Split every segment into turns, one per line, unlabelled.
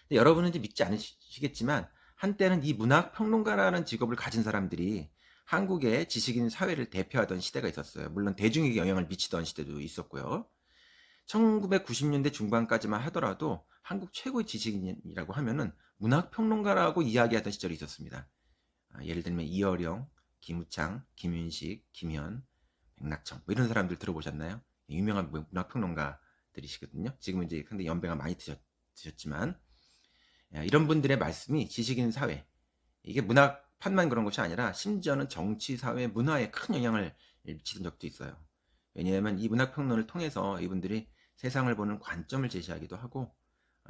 근데 여러분은 이제 믿지 않으시겠지만 한때는 이 문학평론가라는 직업을 가진 사람들이 한국의 지식인 사회를 대표하던 시대가 있었어요. 물론 대중에게 영향을 미치던 시대도 있었고요. 1990년대 중반까지만 하더라도 한국 최고의 지식인이라고 하면은 문학평론가라고 이야기하던 시절이 있었습니다. 예를 들면 이어령, 김우창, 김윤식, 김현, 백낙청 뭐 이런 사람들 들어보셨나요? 유명한 문학평론가들이시거든요. 지금은 이제 근데 연배가 많이 드셨지만 이런 분들의 말씀이 지식인 사회, 이게 문학판만 그런 것이 아니라 심지어는 정치, 사회, 문화에 큰 영향을 미치던 적도 있어요. 왜냐하면 이 문학평론을 통해서 이분들이 세상을 보는 관점을 제시하기도 하고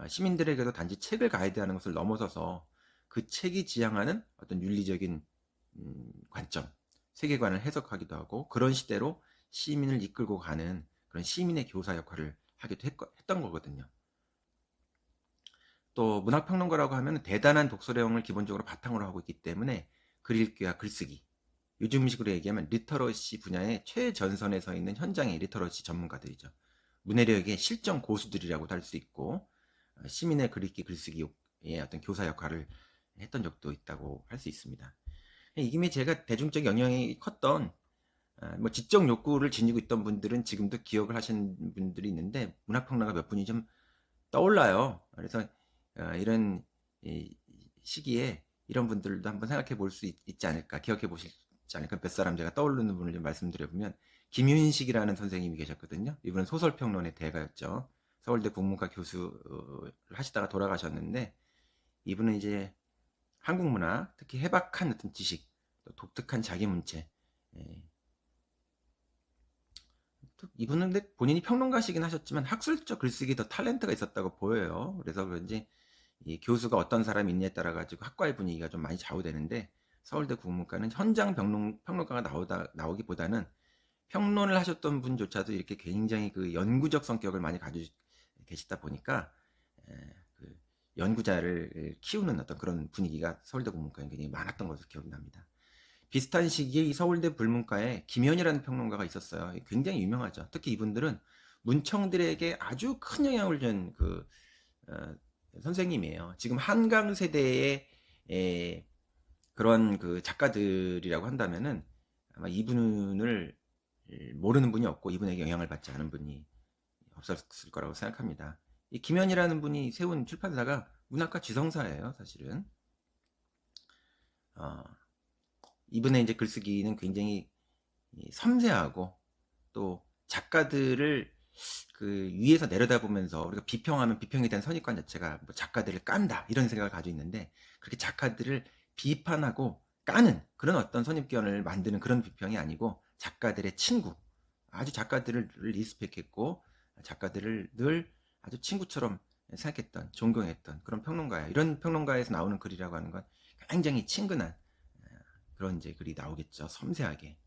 시민들에게도 단지 책을 가이드하는 것을 넘어서서 그 책이 지향하는 어떤 윤리적인 관점, 세계관을 해석하기도 하고 그런 시대로 시민을 이끌고 가는 그런 시민의 교사 역할을 하기도 했던 거거든요. 또 문학평론가라고 하면 대단한 독서량을 기본적으로 바탕으로 하고 있기 때문에 글 읽기와 글쓰기, 요즘식으로 얘기하면 리터러시 분야의 최전선에 서 있는 현장의 리터러시 전문가들이죠. 문해력의 실전 고수들이라고도 할 수 있고 시민의 글 읽기 글쓰기의 어떤 교사 역할을 했던 적도 있다고 할 수 있습니다. 이김에 제가 대중적 영향이 컸던 뭐 지적 욕구를 지니고 있던 분들은 지금도 기억을 하시는 분들이 있는데 문학평론가 몇 분이 좀 떠올라요. 그래서 이런 시기에 이런 분들도 한번 생각해 볼 수 있지 않을까, 기억해 보시지 않을까. 몇 사람 제가 떠오르는 분을 좀 말씀드려보면 김윤식이라는 선생님이 계셨거든요. 이분은 소설평론의 대가였죠. 서울대 국문과 교수를 하시다가 돌아가셨는데 이분은 이제 한국 문화, 특히 해박한 어떤 지식, 또 독특한 자기 문체, 이분은 근데 본인이 평론가시긴 하셨지만 학술적 글쓰기 더 탤런트가 있었다고 보여요. 그래서 그런지 이 교수가 어떤 사람이 있냐에 따라 가지고 학과의 분위기가 좀 많이 좌우되는데 서울대 국문과는 현장 평론가가 나오기보다는 평론을 하셨던 분조차도 이렇게 굉장히 그 연구적 성격을 많이 가지고 계시다 보니까 그 연구자를 키우는 어떤 그런 분위기가 서울대 국문과에 굉장히 많았던 것으로 기억이 납니다. 비슷한 시기에 이 서울대 불문과에 김현이라는 평론가가 있었어요. 굉장히 유명하죠. 특히 이분들은 문청들에게 아주 큰 영향을 준 어, 선생님이에요. 지금 한강 세대의 그런 그 작가들이라고 한다면은 아마 이분을 모르는 분이 없고 이분에게 영향을 받지 않은 분이 없었을 거라고 생각합니다. 이 김현이라는 분이 세운 출판사가 문학과 지성사예요, 사실은. 어, 이분의 이제 글쓰기는 굉장히 섬세하고 또 작가들을 그 위에서 내려다보면서 우리가 비평하면 비평에 대한 선입관 자체가 뭐 작가들을 깐다 이런 생각을 가지고 있는데 그렇게 작가들을 비판하고 까는 그런 어떤 선입견을 만드는 그런 비평이 아니고 작가들의 친구, 아주 작가들을 리스펙했고 작가들을 늘 아주 친구처럼 생각했던 존경했던 그런 평론가예요. 이런 평론가에서 나오는 글이라고 하는 건 굉장히 친근한 그런 이제 글이 나오겠죠. 섬세하게.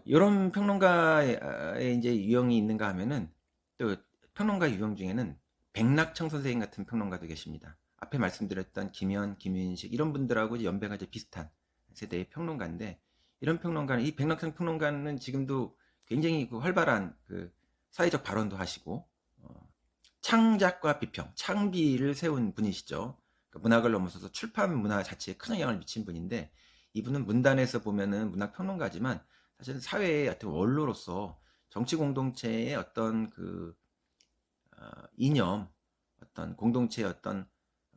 이런 평론가의 이제 유형이 있는가 하면은 또 평론가 유형 중에는 백낙청 선생님 같은 평론가도 계십니다. 앞에 말씀드렸던 김현, 김윤식 이런 분들하고 이제 연배가 이제 비슷한 세대의 평론가인데 이런 평론가는 이 백낙청 평론가는 지금도 굉장히 그 활발한 그 사회적 발언도 하시고 창작과 비평, 창비를 세운 분이시죠. 그러니까 문학을 넘어서서 출판 문화 자체에 큰 영향을 미친 분인데 이분은 문단에서 보면은 문학 평론가지만 사실은 사회의 어떤 원로로서 정치 공동체의 어떤 그 이념, 어떤 공동체의 어떤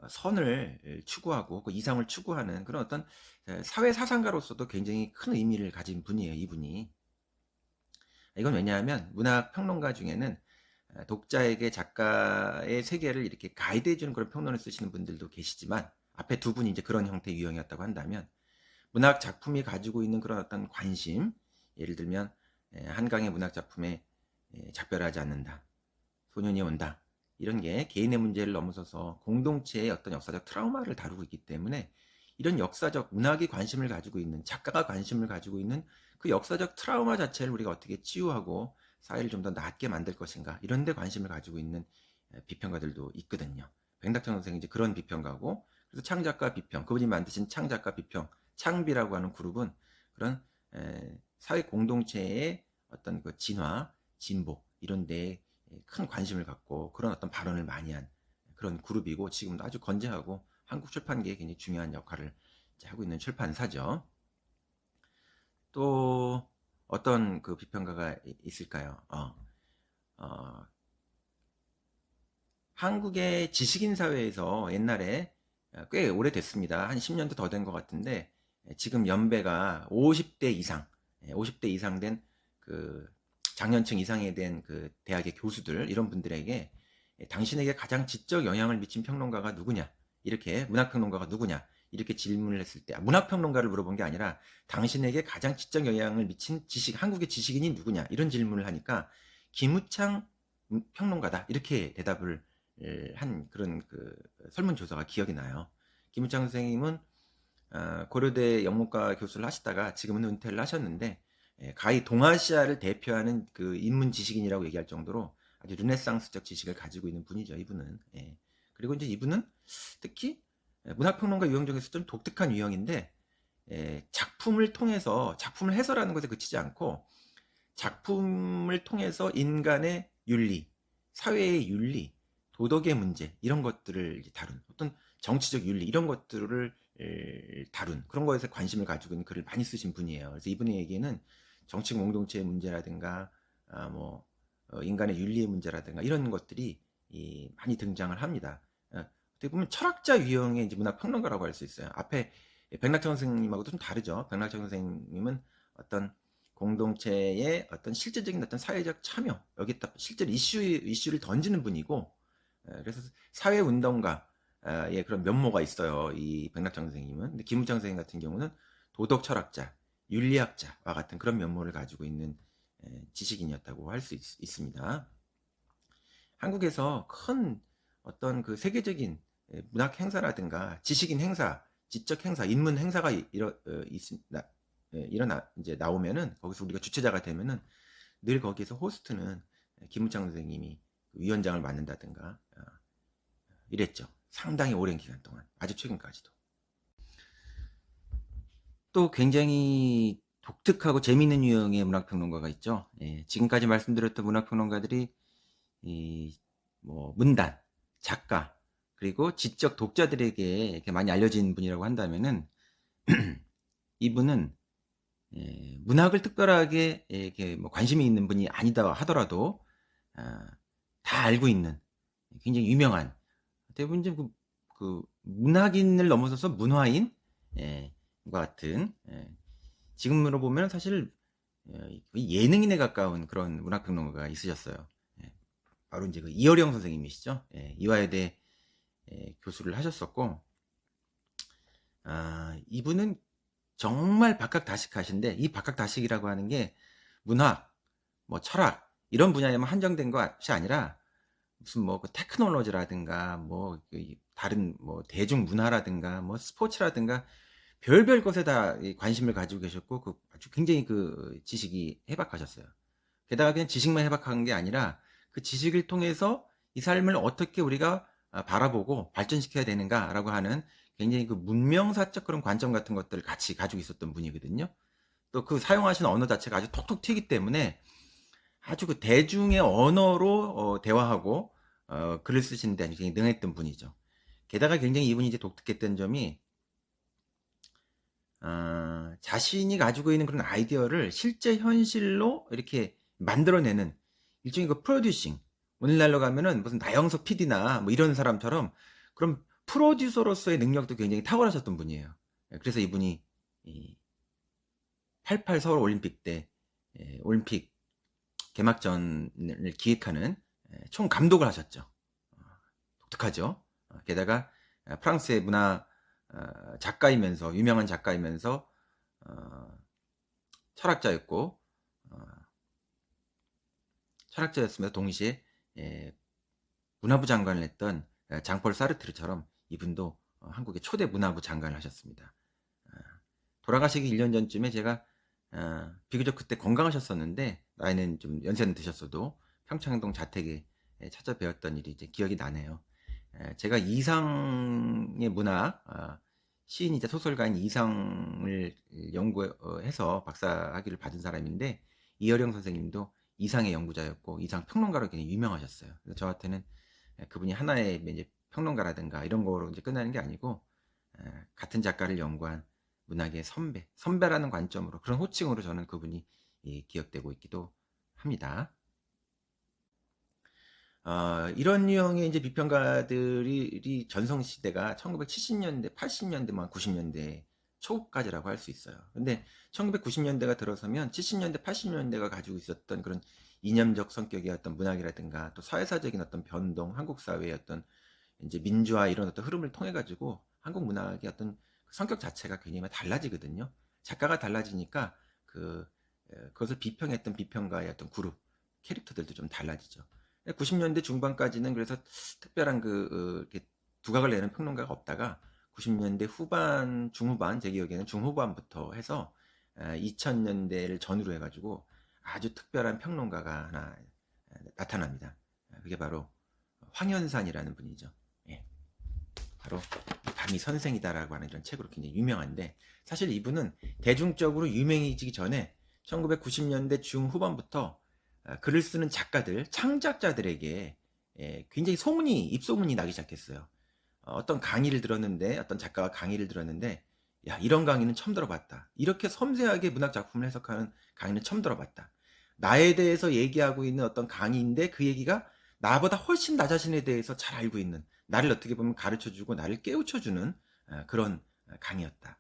선을 추구하고 그 이상을 추구하는 그런 어떤 사회 사상가로서도 굉장히 큰 의미를 가진 분이에요, 이분이. 이건 왜냐하면 문학 평론가 중에는 독자에게 작가의 세계를 이렇게 가이드해주는 그런 평론을 쓰시는 분들도 계시지만 앞에 두 분이 이제 그런 형태의 유형이었다고 한다면 문학 작품이 가지고 있는 그런 어떤 관심, 예를 들면 한강의 문학 작품에 작별하지 않는다, 소년이 온다 이런 게 개인의 문제를 넘어서서 공동체의 어떤 역사적 트라우마를 다루고 있기 때문에 이런 역사적 문학이 관심을 가지고 있는 작가가 관심을 가지고 있는 그 역사적 트라우마 자체를 우리가 어떻게 치유하고 사회를 좀 더 낫게 만들 것인가 이런 데 관심을 가지고 있는 비평가들도 있거든요. 백낙천 선생이 이제 그런 비평가고 그래서 창작가 비평 그분이 만드신 창작가 비평 창비라고 하는 그룹은 그런 사회 공동체의 어떤 그 진화 진보 이런 데에 큰 관심을 갖고 그런 어떤 발언을 많이 한 그런 그룹이고 지금도 아주 건재하고 한국 출판계에 굉장히 중요한 역할을 하고 있는 출판사죠. 또 어떤 그 비평가가 있을까요? 어, 한국의 지식인 사회에서 옛날에 꽤 오래됐습니다. 한 10년도 더 된 것 같은데 지금 연배가 50대 이상, 50대 이상 된 그 장년층 이상에 된 그 대학의 교수들 이런 분들에게 당신에게 가장 지적 영향을 미친 평론가가 누구냐? 이렇게 문학평론가가 누구냐? 이렇게 질문을 했을 때 문학평론가를 물어본 게 아니라 당신에게 가장 지적 영향을 미친 한국의 지식인이 누구냐? 이런 질문을 하니까 김우창 평론가다 이렇게 대답을 한 그런 그 설문조사가 기억이 나요. 김우창 선생님은 고려대 영문과 교수를 하시다가 지금은 은퇴를 하셨는데 가히 동아시아를 대표하는 그 인문 지식인이라고 얘기할 정도로 아주 르네상스적 지식을 가지고 있는 분이죠. 이분은. 그리고 이제 이분은 특히 문학평론가 유형 중에서 좀 독특한 유형인데 작품을 통해서 작품을 해설하는 것에 그치지 않고 작품을 통해서 인간의 윤리, 사회의 윤리, 도덕의 문제 이런 것들을 다룬 어떤 정치적 윤리 이런 것들을 다룬 그런 거에서 관심을 가지고 있는 글을 많이 쓰신 분이에요. 그래서 이분의 얘기는 정치 공동체의 문제라든가 인간의 윤리의 문제라든가 이런 것들이 많이 등장을 합니다. 어떻게 보면 철학자 유형의 이제 문학 평론가라고 할 수 있어요. 앞에 백낙천 선생님하고도 좀 다르죠. 백낙천 선생님은 어떤 공동체의 어떤 실제적인 어떤 사회적 참여 여기다 실제로 이슈를 던지는 분이고 그래서 사회운동가의 그런 면모가 있어요. 이 백낙장 선생님은. 근데 김우창 선생님 같은 경우는 도덕 철학자, 윤리학자와 같은 그런 면모를 가지고 있는 지식인이었다고 할 수 있습니다. 한국에서 큰 어떤 그 세계적인 문학 행사라든가 지식인 행사, 지적 행사, 인문 행사가 일어나 이제 나오면은 거기서 우리가 주최자가 되면은 늘 거기에서 호스트는 김우창 선생님이 위원장을 맡는다든가 이랬죠. 상당히 오랜 기간 동안 아주 최근까지도. 또 굉장히 독특하고 재미있는 유형의 문학평론가가 있죠. 지금까지 말씀드렸던 문학평론가들이 뭐 문단, 작가 그리고 지적 독자들에게 이렇게 많이 알려진 분이라고 한다면은 이분은 문학을 특별하게 이렇게 뭐 관심이 있는 분이 아니다 하더라도 다 알고 있는 굉장히 유명한 대부분 이제 그 문학인을 넘어서서 문화인 과 같은 지금으로 보면 사실 예능인에 가까운 그런 문학평론가가 있으셨어요. 바로 이제 그 이어령 선생님이시죠. 이화여대 교수를 하셨었고 이분은 정말 박학다식하신데 이 박학다식이라고 하는 게 문학, 뭐 철학 이런 분야에만 한정된 것이 아니라 무슨 뭐 그 테크놀로지라든가 뭐 다른 뭐 대중문화라든가 뭐 스포츠라든가 별별 것에 다 관심을 가지고 계셨고 그 아주 굉장히 그 지식이 해박하셨어요. 게다가 그냥 지식만 해박한 게 아니라 그 지식을 통해서 이 삶을 어떻게 우리가 바라보고 발전시켜야 되는가라고 하는 굉장히 그 문명사적 그런 관점 같은 것들을 같이 가지고 있었던 분이거든요. 또 그 사용하신 언어 자체가 아주 톡톡 튀기 때문에 아주 그 대중의 언어로 대화하고 글을 쓰시는 데 굉장히 능했던 분이죠. 게다가 굉장히 이분이 이제 독특했던 점이 자신이 가지고 있는 그런 아이디어를 실제 현실로 이렇게 만들어내는 일종의 그 프로듀싱. 오늘날로 가면은 무슨 나영석 PD나 뭐 이런 사람처럼 그런 프로듀서로서의 능력도 굉장히 탁월하셨던 분이에요. 그래서 이분이 88 서울 올림픽 때 올림픽 개막전을 기획하는 총 감독을 하셨죠. 독특하죠. 게다가 프랑스의 문화 작가이면서 유명한 작가이면서 철학자였고 철학자였으면서 동시에 문화부 장관을 했던 장폴 사르트르처럼 이분도 한국의 초대 문화부 장관을 하셨습니다. 돌아가시기 1년 전쯤에 제가 비교적 그때 건강하셨었는데 나이는 좀 연세는 드셨어도 평창동 자택에 찾아뵈었던 일이 이제 기억이 나네요. 제가 이상의 문학 시인이자 소설가인 이상을 연구해서 박사학위를 받은 사람인데 이어령 선생님도 이상의 연구자였고 이상 평론가로 굉장히 유명하셨어요. 그래서 저한테는 그분이 하나의 이제 평론가라든가 이런 거로 이제 끝나는 게 아니고 같은 작가를 연구한 문학의 선배라는 관점으로 그런 호칭으로 저는 그분이 기억되고 있기도 합니다. 이런 유형의 이제 비평가들이 전성시대가 1970년대, 80년대, 90년대 초까지라고 할 수 있어요. 근데 1990년대가 들어서면 70년대, 80년대가 가지고 있었던 그런 이념적 성격의 어떤 문학이라든가 또 사회사적인 어떤 변동, 한국 사회의 어떤 이제 민주화 이런 어떤 흐름을 통해 가지고 한국 문학의 어떤 성격 자체가 굉장히 달라지거든요. 작가가 달라지니까 그것을 비평했던 비평가의 어떤 그룹 캐릭터들도 좀 달라지죠. 90년대 중반까지는 그래서 특별한 이렇게 두각을 내는 평론가가 없다가 90년대 후반, 중후반, 제 기억에는 중후반부터 해서 2000년대를 전후로 해가지고 아주 특별한 평론가가 하나 나타납니다. 그게 바로 황현산이라는 분이죠. 예, 바로 밤이 선생이다라고 하는 이런 책으로 굉장히 유명한데 사실 이분은 대중적으로 유명해지기 전에 1990년대 중후반부터 글을 쓰는 작가들, 창작자들에게 굉장히 입소문이 나기 시작했어요. 어떤 강의를 들었는데, 어떤 작가가 강의를 들었는데, 야, 이런 강의는 처음 들어봤다. 이렇게 섬세하게 문학 작품을 해석하는 강의는 처음 들어봤다. 나에 대해서 얘기하고 있는 어떤 강의인데 그 얘기가 나보다 훨씬 나 자신에 대해서 잘 알고 있는, 나를 어떻게 보면 가르쳐주고 나를 깨우쳐주는 그런 강의였다.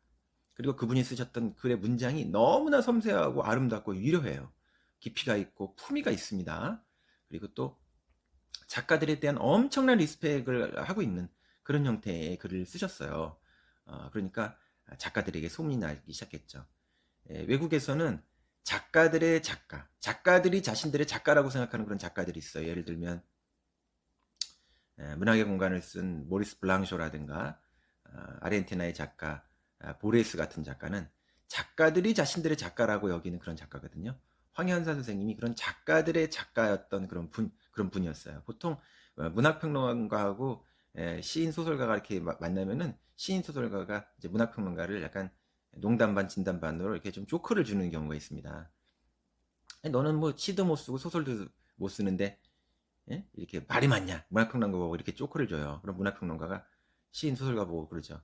그리고 그분이 쓰셨던 글의 문장이 너무나 섬세하고 아름답고 위로해요. 깊이가 있고 품위가 있습니다. 그리고 또 작가들에 대한 엄청난 리스펙을 하고 있는 그런 형태의 글을 쓰셨어요. 그러니까 작가들에게 소문이 나기 시작했죠. 외국에서는 작가들의 작가, 작가들이 자신들의 작가라고 생각하는 그런 작가들이 있어요. 예를 들면 문학의 공간을 쓴 모리스 블랑쇼라든가 아르헨티나의 작가 보레스 같은 작가는 작가들이 자신들의 작가라고 여기는 그런 작가거든요. 황현사 선생님이 그런 작가들의 작가였던 그런 분이었어요. 보통 문학평론가하고 시인 소설가가 이렇게 만나면은 시인 소설가가 이제 문학평론가를 약간 농담 반 진담 반으로 이렇게 좀 조크를 주는 경우가 있습니다. 너는 뭐 시도 못 쓰고 소설도 못 쓰는데 이렇게 말이 많냐? 문학평론가 보고 이렇게 쪼크를 줘요. 그럼 문학평론가가 시인 소설가 보고 그러죠.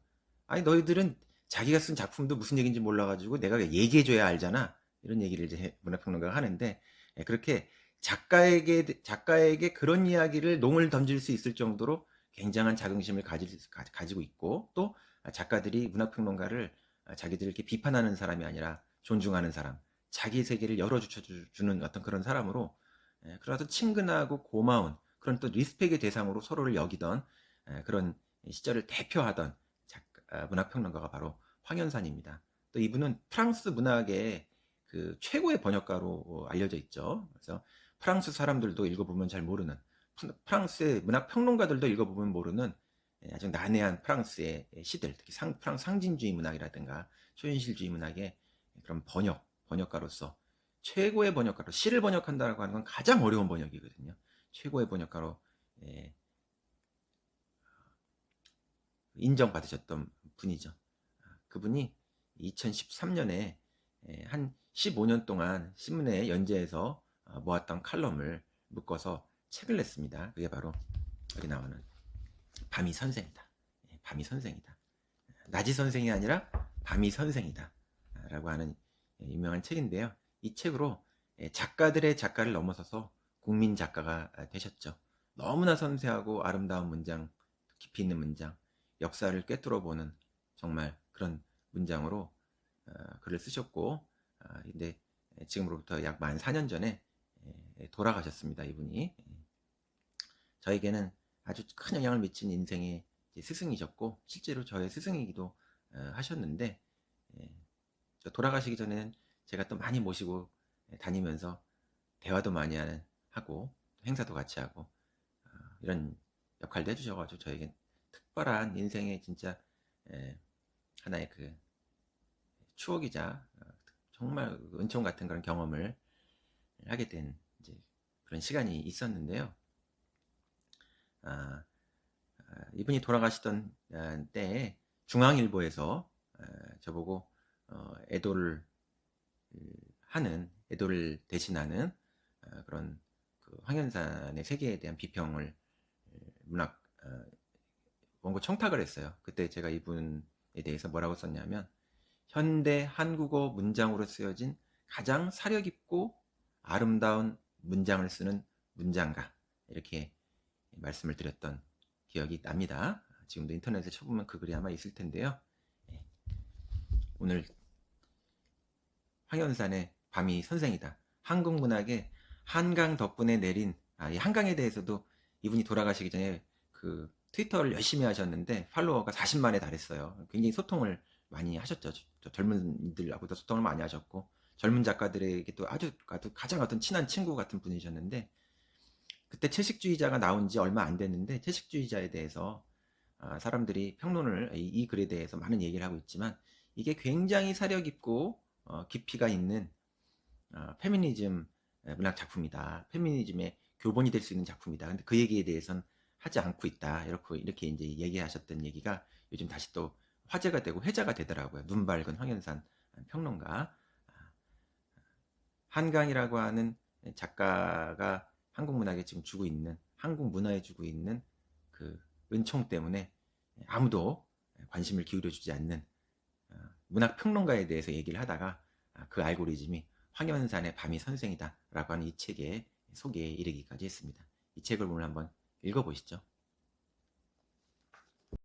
아니 너희들은 자기가 쓴 작품도 무슨 얘기인지 몰라가지고 내가 얘기해줘야 알잖아. 이런 얘기를 이제 문학평론가가 하는데 그렇게 작가에게 그런 이야기를 농을 던질 수 있을 정도로 굉장한 자긍심을 가지고 있고 또 작가들이 문학평론가를 자기들 이렇게 비판하는 사람이 아니라 존중하는 사람, 자기 세계를 열어주는 어떤 그런 사람으로 그런 어떤 친근하고 고마운 그런 또 리스펙의 대상으로 서로를 여기던 그런 시절을 대표하던 문학평론가가 바로 황현산입니다. 또 이분은 프랑스 문학의 그 최고의 번역가로 알려져 있죠. 그래서 프랑스 사람들도 읽어보면 잘 모르는 프랑스의 문학평론가들도 읽어보면 모르는 아주 난해한 프랑스의 시들, 특히 프랑스 상징주의 문학이라든가 초현실주의 문학의 그런 번역가로서 최고의 번역가로 시를 번역한다고 하는 건 가장 어려운 번역이거든요. 최고의 번역가로 인정받으셨던 분이죠. 그분이 2013년에 한 15년 동안 신문에 연재해서 모았던 칼럼을 묶어서 책을 냈습니다. 그게 바로 여기 나오는 밤이 선생이다. 밤이 선생이다. 낮이 선생이 아니라 밤이 선생이다. 라고 하는 유명한 책인데요. 이 책으로 작가들의 작가를 넘어서서 국민 작가가 되셨죠. 너무나 섬세하고 아름다운 문장, 깊이 있는 문장, 역사를 꿰뚫어보는 정말 그런 문장으로 글을 쓰셨고 근데 지금으로부터 약 만 4년 전에 돌아가셨습니다. 이분이 저에게는 아주 큰 영향을 미친 인생의 스승이셨고 실제로 저의 스승이기도 하셨는데 돌아가시기 전에는 제가 또 많이 모시고 다니면서 대화도 많이 하고 행사도 같이 하고 이런 역할도 해주셔가지고 저에게 특별한 인생의 진짜 하나의 그 추억이자 정말 은총 같은 그런 경험을 하게 된 이제 그런 시간이 있었는데요. 이분이 돌아가시던 때에 중앙일보에서 저보고 애도를 대신하는 그런 그 황현산의 세계에 대한 비평을 문학 원고 청탁을 했어요. 그때 제가 이분에 대해서 뭐라고 썼냐면 현대 한국어 문장으로 쓰여진 가장 사려 깊고 아름다운 문장을 쓰는 문장가, 이렇게 말씀을 드렸던 기억이 납니다. 지금도 인터넷에 쳐보면 그 글이 아마 있을 텐데요. 오늘 황현산의 밤이 선생이다. 한국 문학의 한강 덕분에 내린, 이 한강에 대해서도 이분이 돌아가시기 전에 그 트위터를 열심히 하셨는데 팔로워가 40만에 달했어요. 굉장히 소통을 많이 하셨죠. 젊은이들하고도 소통을 많이 하셨고 젊은 작가들에게도 아주 가장 어떤 친한 친구 같은 분이셨는데, 그때 채식주의자가 나온 지 얼마 안 됐는데 채식주의자에 대해서 사람들이 평론을 이 글에 대해서 많은 얘기를 하고 있지만 이게 굉장히 사려 깊고 깊이가 있는 페미니즘 문학 작품이다. 페미니즘의 교본이 될 수 있는 작품이다. 근데 그 얘기에 대해서는 하지 않고 있다. 이렇게 이제 얘기하셨던 얘기가 요즘 다시 또 화제가 되고 회자가 되더라고요. 눈 밝은 황현산 평론가. 한강이라고 하는 작가가 한국 문학에 지금 주고 있는, 한국 문화에 주고 있는 그 은총 때문에 아무도 관심을 기울여주지 않는 문학 평론가에 대해서 얘기를 하다가 그 알고리즘이 황현산의 밤이 선생이다 라고 하는 이 책의 소개에 이르기까지 했습니다. 이 책을 오늘 한번 읽어보시죠.